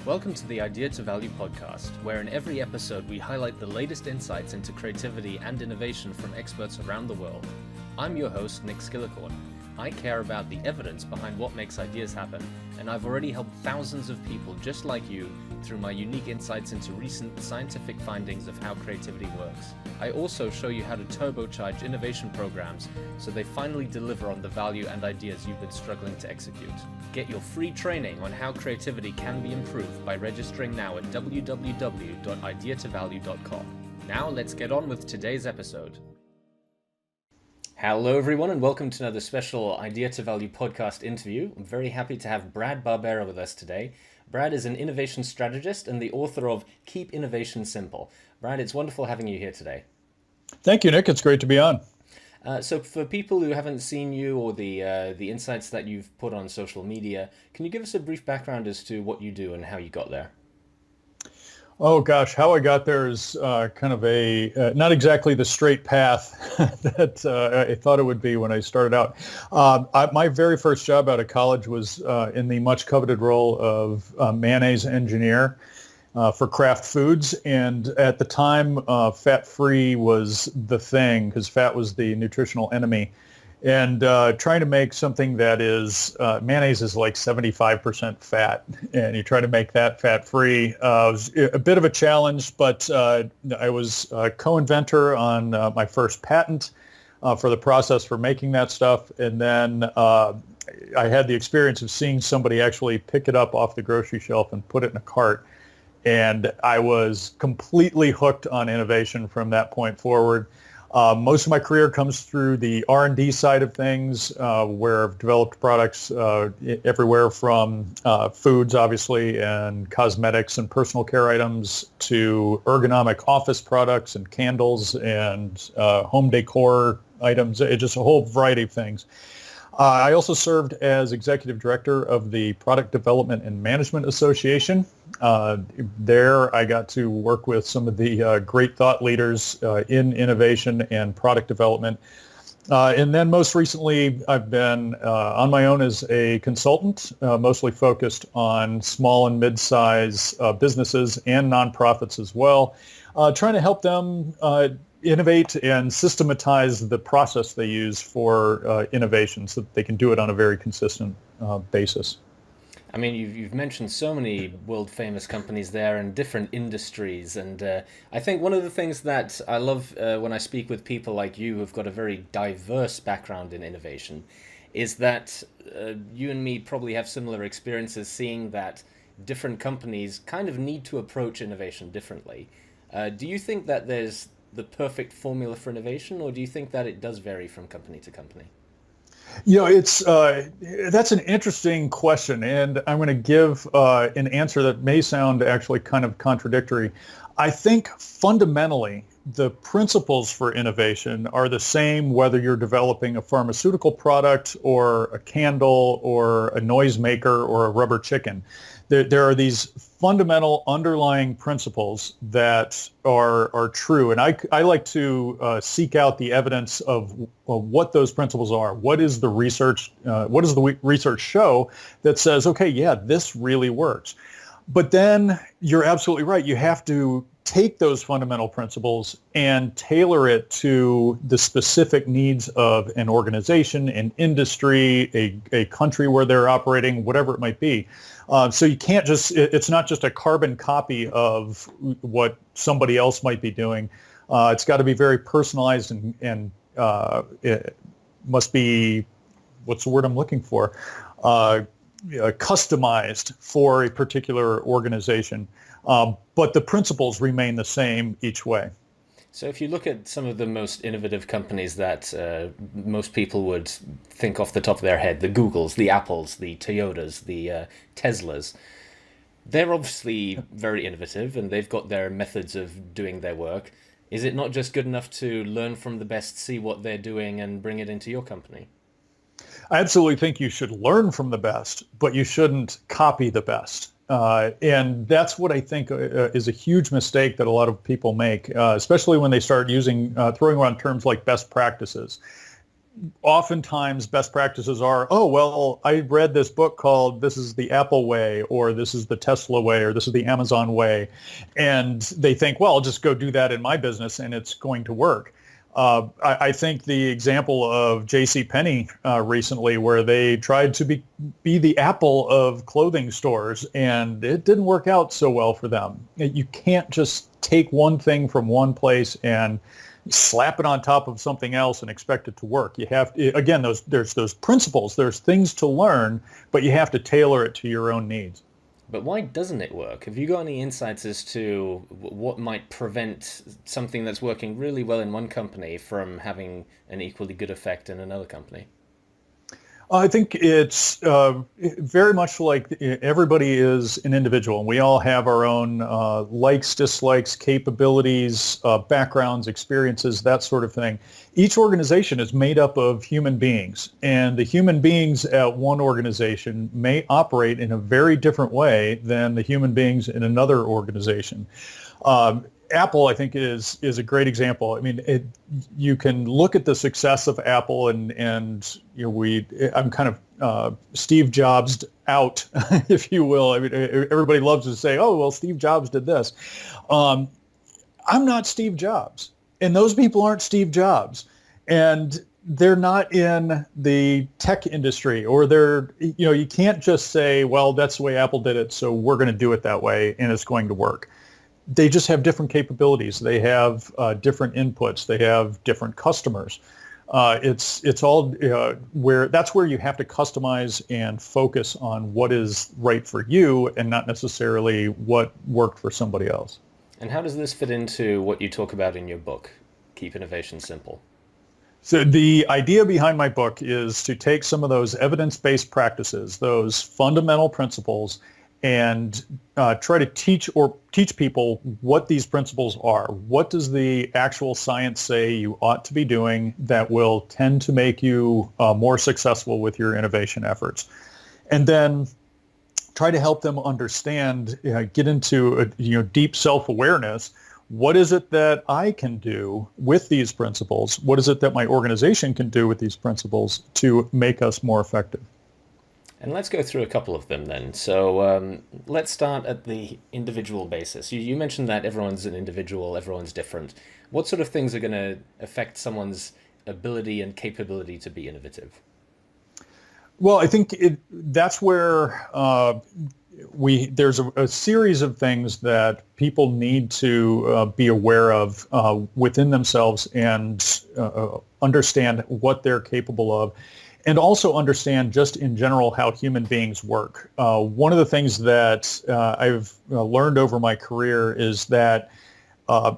Welcome to the Idea to Value podcast, where in every episode we highlight the latest insights into creativity and innovation from experts around the world. I'm your host, Nick Skillicorn. I care about the evidence behind what makes ideas happen, and I've already helped thousands of people just like you through my unique insights into recent scientific findings of how creativity works. I also show you how to turbocharge innovation programs so they finally deliver on the value and ideas you've been struggling to execute. Get your free training on how creativity can be improved by registering now at www.ideatovalue.com. Now let's get on with today's episode. Hello everyone and welcome to another special Idea to Value podcast interview. I'm very happy to have Brad Barbera with us today. Brad is an innovation strategist and the author of Keep Innovation Simple. Brad, it's wonderful having you here today. Thank you, Nick. It's great to be on. So for people who haven't seen you or the insights that you've put on social media, can you give us a brief background as to what you do and how you got there? Oh gosh, how I got there is kind of not exactly the straight path that I thought it would be when I started out. My very first job out of college was in the much coveted role of mayonnaise engineer for Kraft Foods, and at the time, fat-free was the thing because fat was the nutritional enemy. And trying to make something that is, mayonnaise is like 75% fat, and you try to make that fat-free. Was a bit of a challenge, but I was a co-inventor on my first patent for the process for making that stuff. And then I had the experience of seeing somebody actually pick it up off the grocery shelf and put it in a cart. And I was completely hooked on innovation from that point forward. Most of my career comes through the R&D side of things, where I've developed products everywhere from foods, obviously, and cosmetics and personal care items to ergonomic office products and candles and home decor items, just a whole variety of things. I also served as executive director of the Product Development and Management Association. There I got to work with some of the great thought leaders in innovation and product development. And then most recently, I've been on my own as a consultant, mostly focused on small and mid-size businesses and nonprofits as well, trying to help them innovate and systematize the process they use for innovation so that they can do it on a very consistent basis. I mean, you've mentioned so many world-famous companies there and different industries, and I think one of the things that I love when I speak with people like you who've got a very diverse background in innovation is that you and me probably have similar experiences seeing that different companies kind of need to approach innovation differently. Do you think that there's the perfect formula for innovation, or do you think that it does vary from company to company? You know, that's an interesting question, and I'm going to give an answer that may sound actually kind of contradictory. I think fundamentally the principles for innovation are the same whether you're developing a pharmaceutical product or a candle or a noisemaker or a rubber chicken. There are these fundamental underlying principles that are true, and I like to seek out the evidence of what those principles are. What is the research? What does the research show that says, okay, yeah, this really works? But then you're absolutely right. You have to take those fundamental principles and tailor it to the specific needs of an organization, an industry, a country where they're operating, whatever it might be. So you can't it's not just a carbon copy of what somebody else might be doing. It's got to be very personalized and it must be, what's the word I'm looking for? Customized for a particular organization. But the principles remain the same each way. So if you look at some of the most innovative companies that most people would think off the top of their head, the Googles, the Apples, the Toyotas, the Teslas, they're obviously very innovative and they've got their methods of doing their work. Is it not just good enough to learn from the best, see what they're doing and bring it into your company? I absolutely think you should learn from the best, but you shouldn't copy the best. And that's what I think is a huge mistake that a lot of people make, especially when they start throwing around terms like best practices. oftentimes best practices are, oh, well, I read this book called This is the Apple Way, or this is the Tesla way, or this is the Amazon way. And they think, well, I'll just go do that in my business and it's going to work. I think the example of JCPenney recently, where they tried to be the Apple of clothing stores, and it didn't work out so well for them. You can't just take one thing from one place and slap it on top of something else and expect it to work. You have to, again, there's those principles, there's things to learn, but you have to tailor it to your own needs. But why doesn't it work? Have you got any insights as to what might prevent something that's working really well in one company from having an equally good effect in another company? I think it's very much like everybody is an individual. We all have our own likes, dislikes, capabilities, backgrounds, experiences, that sort of thing. Each organization is made up of human beings, and the human beings at one organization may operate in a very different way than the human beings in another organization. Apple, I think, is a great example. I mean, you can look at the success of Apple, and I'm kind of Steve Jobs out, if you will. I mean, everybody loves to say, "Oh, well, Steve Jobs did this." I'm not Steve Jobs, and those people aren't Steve Jobs, and they're not in the tech industry, or you can't just say, "Well, that's the way Apple did it, so we're going to do it that way, and it's going to work." They just have different capabilities. They have different inputs. They have different customers. It's all that's where you have to customize and focus on what is right for you, and not necessarily what worked for somebody else. And how does this fit into what you talk about in your book, Keep Innovation Simple? So the idea behind my book is to take some of those evidence-based practices, those fundamental principles, and try to teach people what these principles are. What does the actual science say you ought to be doing that will tend to make you more successful with your innovation efforts? And then try to help them understand, get into deep self-awareness. What is it that I can do with these principles? What is it that my organization can do with these principles to make us more effective? And let's go through a couple of them then. So let's start at the individual basis. You mentioned that everyone's an individual, everyone's different. What sort of things are going to affect someone's ability and capability to be innovative? Well, I think that's where there's a series of things that people need to be aware of within themselves, and understand what they're capable of. And also understand just in general how human beings work. One of the things that I've learned over my career is that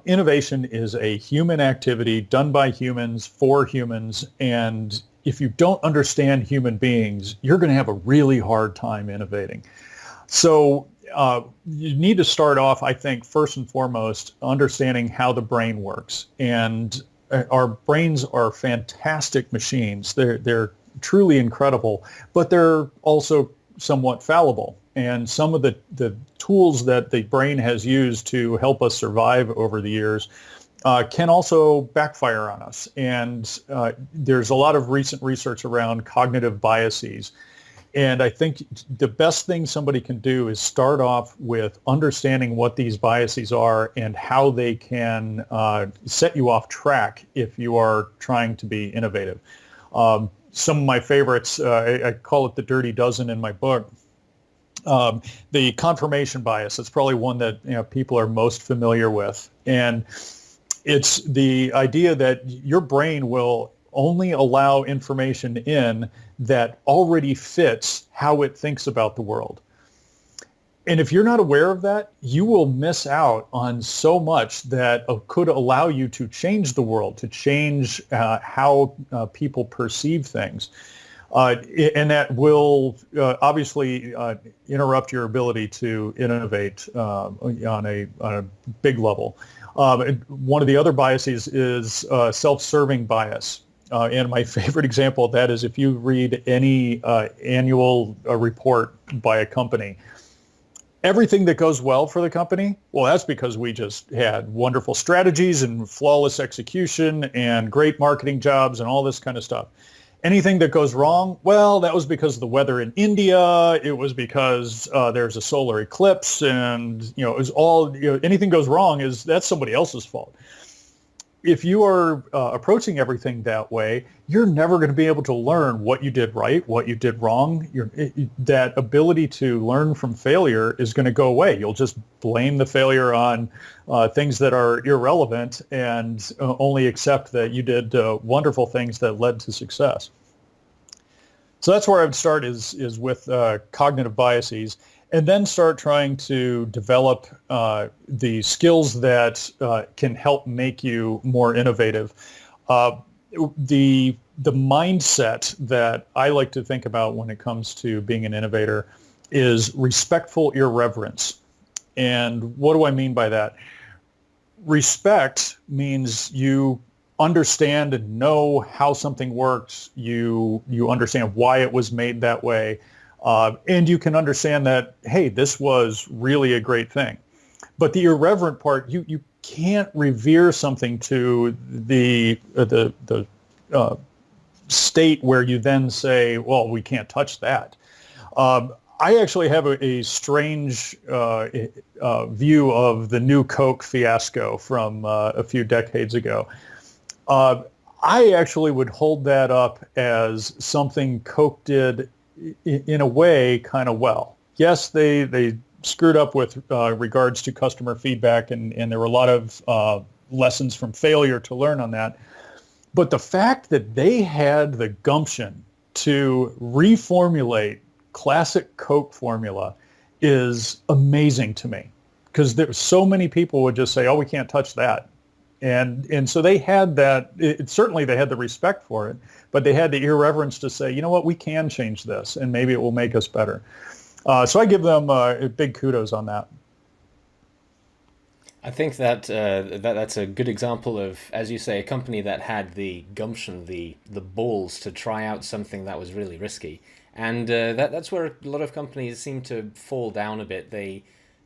innovation is a human activity done by humans for humans. And if you don't understand human beings, you're going to have a really hard time innovating. So you need to start off, I think, first and foremost, understanding how the brain works. And our brains are fantastic machines. They're truly incredible, but they're also somewhat fallible. And some of the tools that the brain has used to help us survive over the years can also backfire on us. And there's a lot of recent research around cognitive biases. And I think the best thing somebody can do is start off with understanding what these biases are and how they can set you off track if you are trying to be innovative. Some of my favorites, I call it the dirty dozen in my book. The confirmation bias is probably one that people are most familiar with. And it's the idea that your brain will only allow information in that already fits how it thinks about the world. And if you're not aware of that, you will miss out on so much that could allow you to change the world, to change how people perceive things. And that will obviously interrupt your ability to innovate on a big level. One of the other biases is self-serving bias. And my favorite example of that is if you read any annual report by a company, everything that goes well for the company, well, that's because we just had wonderful strategies and flawless execution and great marketing jobs and all this kind of stuff. Anything that goes wrong, well, that was because of the weather in India. It was because there's a solar eclipse, and it was all. Anything goes wrong that's somebody else's fault. If you are approaching everything that way, you're never going to be able to learn what you did right, what you did wrong. That ability to learn from failure is going to go away. You'll just blame the failure on things that are irrelevant and only accept that you did wonderful things that led to success. So that's where I would start is with cognitive biases, and then start trying to develop the skills that can help make you more innovative. The mindset that I like to think about when it comes to being an innovator is respectful irreverence. And what do I mean by that? Respect means you understand and know how something works. You understand why it was made that way. And you can understand that, hey, this was really a great thing. But the irreverent part, you can't revere something to the state where you then say, well, we can't touch that. I actually have a strange view of the new Coke fiasco from a few decades ago. I actually would hold that up as something Coke did in a way kind of well. Yes, they screwed up with regards to customer feedback, and there were a lot of lessons from failure to learn on that. But the fact that they had the gumption to reformulate classic Coke formula is amazing to me, because there so many people would just say, oh, we can't touch that. And so they had that, certainly they had the respect for it, but they had the irreverence to say, you know what, we can change this, and maybe it will make us better. So I give them big kudos on that. I think that's a good example of, as you say, a company that had the gumption, the balls to try out something that was really risky. And that's where a lot of companies seem to fall down a bit.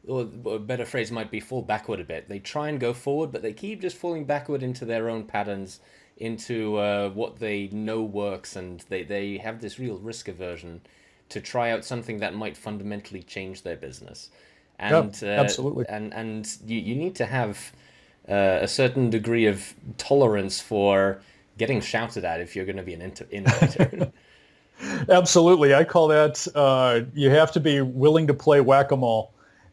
Or a better phrase might be fall backward a bit. They try and go forward, but they keep just falling backward into their own patterns, into what they know works, and they have this real risk aversion to try out something that might fundamentally change their business. And absolutely. And you need to have a certain degree of tolerance for getting shouted at if you're going to be an innovator. Absolutely. I call that you have to be willing to play whack-a-mole.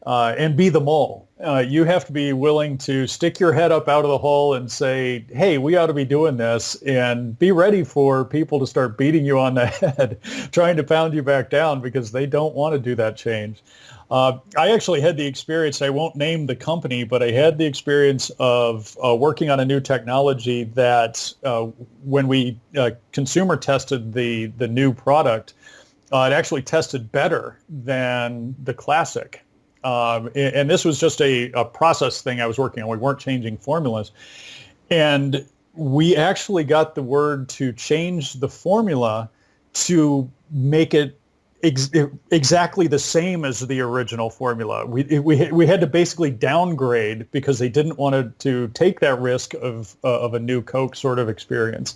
And be the mole. You have to be willing to stick your head up out of the hole and say, hey, we ought to be doing this, and be ready for people to start beating you on the head, trying to pound you back down because they don't want to do that change. I actually had the experience, I won't name the company, but I had the experience of working on a new technology that when we consumer tested the new product, it actually tested better than the classic. And this was just a process thing I was working on. We weren't changing formulas. And we actually got the word to change the formula to make it exactly the same as the original formula. We had to basically downgrade because they didn't want to take that risk of a new Coke sort of experience.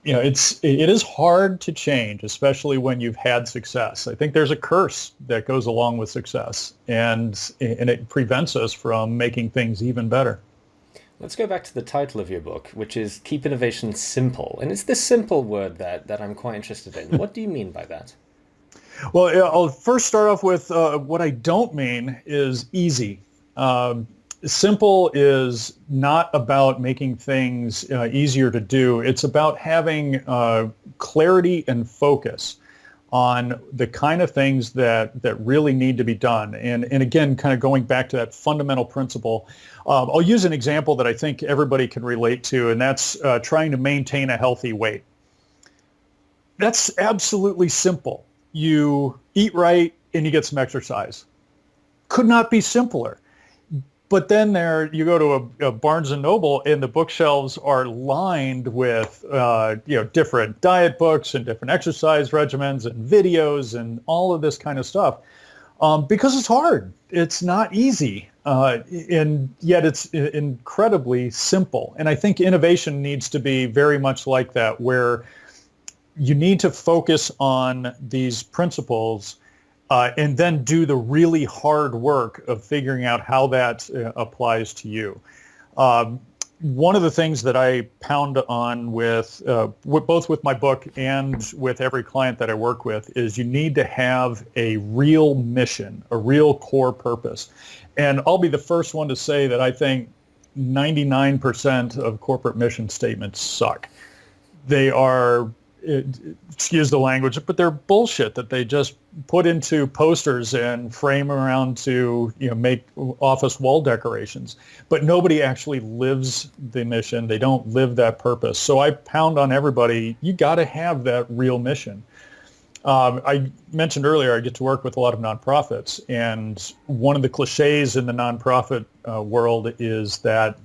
It is hard to change, especially when you've had success. I think there's a curse that goes along with success, and it prevents us from making things even better. Let's go back to the title of your book, which is Keep Innovation Simple. And it's this simple word that I'm quite interested in. What do you mean by that? Well, I'll first start off with what I don't mean is easy. Simple is not about making things easier to do. It's about having clarity and focus on the kind of things that really need to be done. And again, kind of going back to that fundamental principle, I'll use an example that I think everybody can relate to, and that's trying to maintain a healthy weight. That's absolutely simple. You eat right and you get some exercise. Could not be simpler. But then you go to a Barnes and Noble, and the bookshelves are lined with different diet books and different exercise regimens and videos and all of this kind of stuff. because it's hard. It's not easy, and yet it's incredibly simple. And I think innovation needs to be very much like that, where you need to focus on these principles and then do the really hard work of figuring out how that applies to you. One of the things that I pound on with both with my book and with every client that I work with is you need to have a real mission, a real core purpose. And I'll be the first one to say that I think 99% of corporate mission statements suck. They are, excuse the language, but they're bullshit that they just put into posters and frame around to, make office wall decorations. But nobody actually lives the mission. They don't live that purpose. So I pound on everybody, you got to have that real mission. I mentioned earlier, I get to work with a lot of nonprofits, and one of the cliches in the nonprofit world is that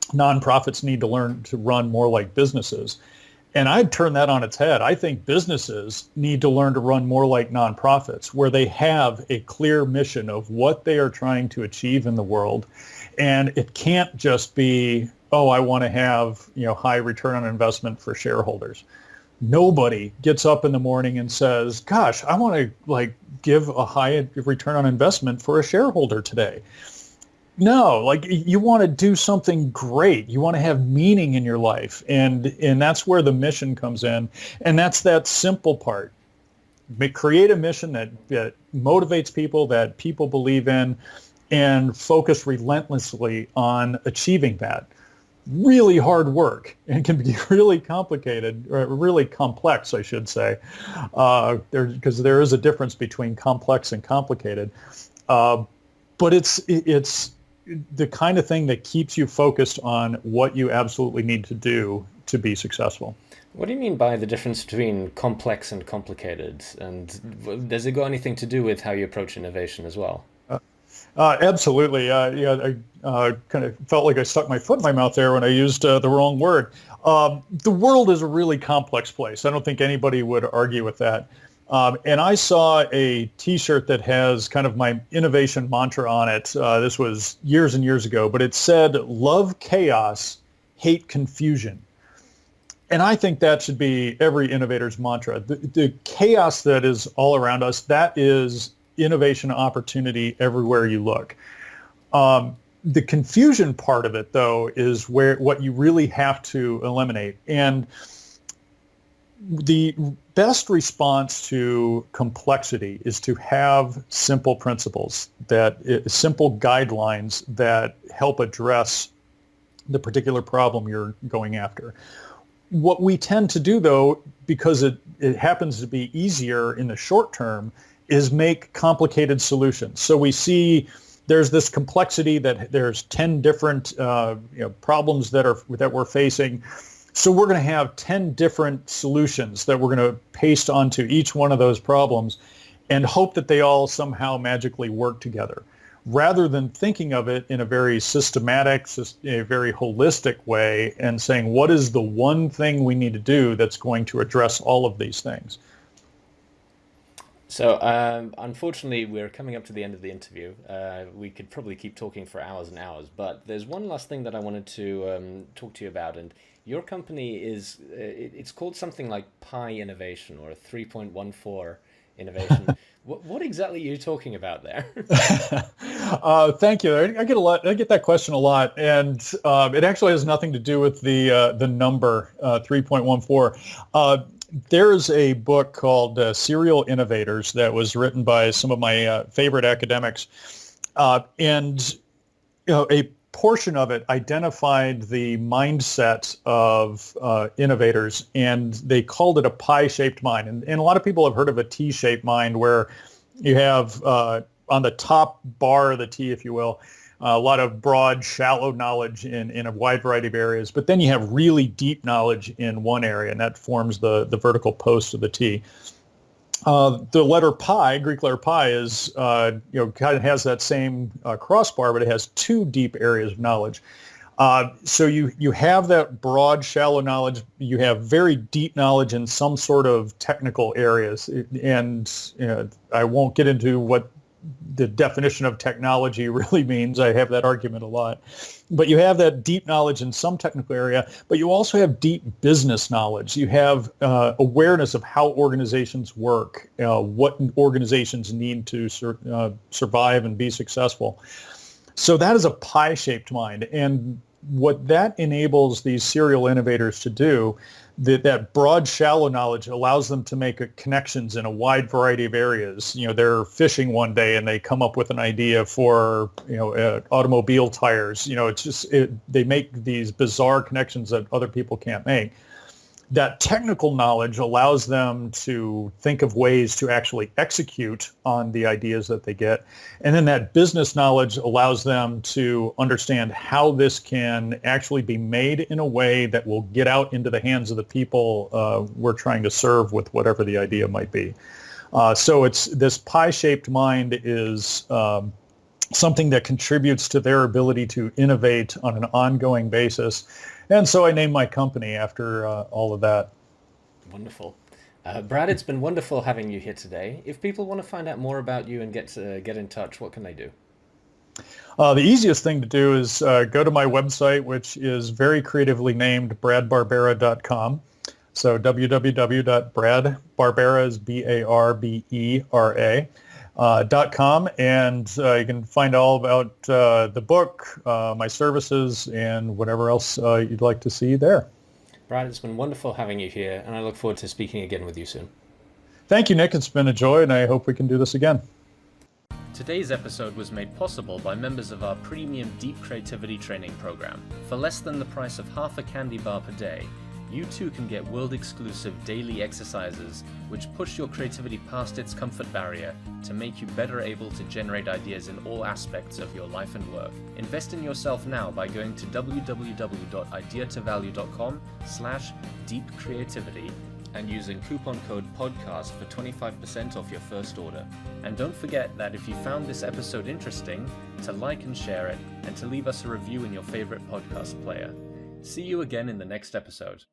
nonprofits need to learn to run more like businesses. And I'd turn that on its head. I think businesses need to learn to run more like nonprofits, where they have a clear mission of what they are trying to achieve in the world. And it can't just be, oh, I want to have, high return on investment for shareholders. Nobody gets up in the morning and says, gosh, I want to give a high return on investment for a shareholder today. No, you want to do something great. You want to have meaning in your life. And that's where the mission comes in. And that's that simple part. Create a mission that motivates people, that people believe in, and focus relentlessly on achieving that. Really hard work, and can be really complicated, or really complex, I should say, because there is a difference between complex and complicated. But it's the kind of thing that keeps you focused on what you absolutely need to do to be successful. What do you mean by the difference between complex and complicated? And does it got anything to do with how you approach innovation as well? Absolutely. I kind of felt like I stuck my foot in my mouth there when I used the wrong word. The world is a really complex place. I don't think anybody would argue with that. And I saw a T-shirt that has kind of my innovation mantra on it. This was years and years ago, but it said, "Love chaos, hate confusion." And I think that should be every innovator's mantra. The chaos that is all around us, that is innovation opportunity everywhere you look. The confusion part of it, though, is what you really have to eliminate. And the best response to complexity is to have simple principles, simple guidelines that help address the particular problem you're going after. What we tend to do, though, because it happens to be easier in the short term, is make complicated solutions. So we see there's this complexity that there's 10 different problems that we're facing. So we're going to have 10 different solutions that we're going to paste onto each one of those problems and hope that they all somehow magically work together, rather than thinking of it in a very systematic, a very holistic way and saying, what is the one thing we need to do that's going to address all of these things? So unfortunately, we're coming up to the end of the interview. We could probably keep talking for hours and hours, but there's one last thing that I wanted to talk to you about. And your company it's called something like Pi Innovation, or a 3.14 innovation. What exactly are you talking about there? Thank you. I get that question a lot, and it actually has nothing to do with the number 3.14. There's a book called Serial Innovators that was written by some of my favorite academics, and a portion of it identified the mindset of innovators, and they called it a pie-shaped mind. And a lot of people have heard of a T-shaped mind, where you have on the top bar of the T, if you will, a lot of broad, shallow knowledge in a wide variety of areas, but then you have really deep knowledge in one area, and that forms the vertical post of the T. The letter pi, Greek letter pi, is kind of has that same crossbar, but it has two deep areas of knowledge. So you have that broad, shallow knowledge. You have very deep knowledge in some sort of technical areas, and I won't get into what the definition of technology really means. I have that argument a lot. But you have that deep knowledge in some technical area, but you also have deep business knowledge. You have awareness of how organizations work, what organizations need to survive and be successful. So that is a pie-shaped mind. And what that enables these serial innovators to do, that broad, shallow knowledge allows them to make connections in a wide variety of areas. They're fishing one day and they come up with an idea for, automobile tires. They make these bizarre connections that other people can't make. That technical knowledge allows them to think of ways to actually execute on the ideas that they get. And then that business knowledge allows them to understand how this can actually be made in a way that will get out into the hands of the people we're trying to serve with whatever the idea might be. So it's this pie-shaped mind is something that contributes to their ability to innovate on an ongoing basis. And so I named my company after all of that. Wonderful. Brad, it's been wonderful having you here today. If people want to find out more about you and get in touch, what can they do? The easiest thing to do is go to my website, which is very creatively named bradbarbera.com. So www.bradbarbera is BARBERA.com, and you can find all about the book, my services, and whatever else you'd like to see there. Brad, it's been wonderful having you here, and I look forward to speaking again with you soon. Thank you, Nick. It's been a joy, and I hope we can do this again. Today's episode was made possible by members of our premium Deep Creativity Training Program. For less than the price of half a candy bar per day, you too can get world-exclusive daily exercises which push your creativity past its comfort barrier to make you better able to generate ideas in all aspects of your life and work. Invest in yourself now by going to www.ideatovalue.com/deepcreativity and using coupon code PODCAST for 25% off your first order. And don't forget that if you found this episode interesting, to like and share it, and to leave us a review in your favorite podcast player. See you again in the next episode.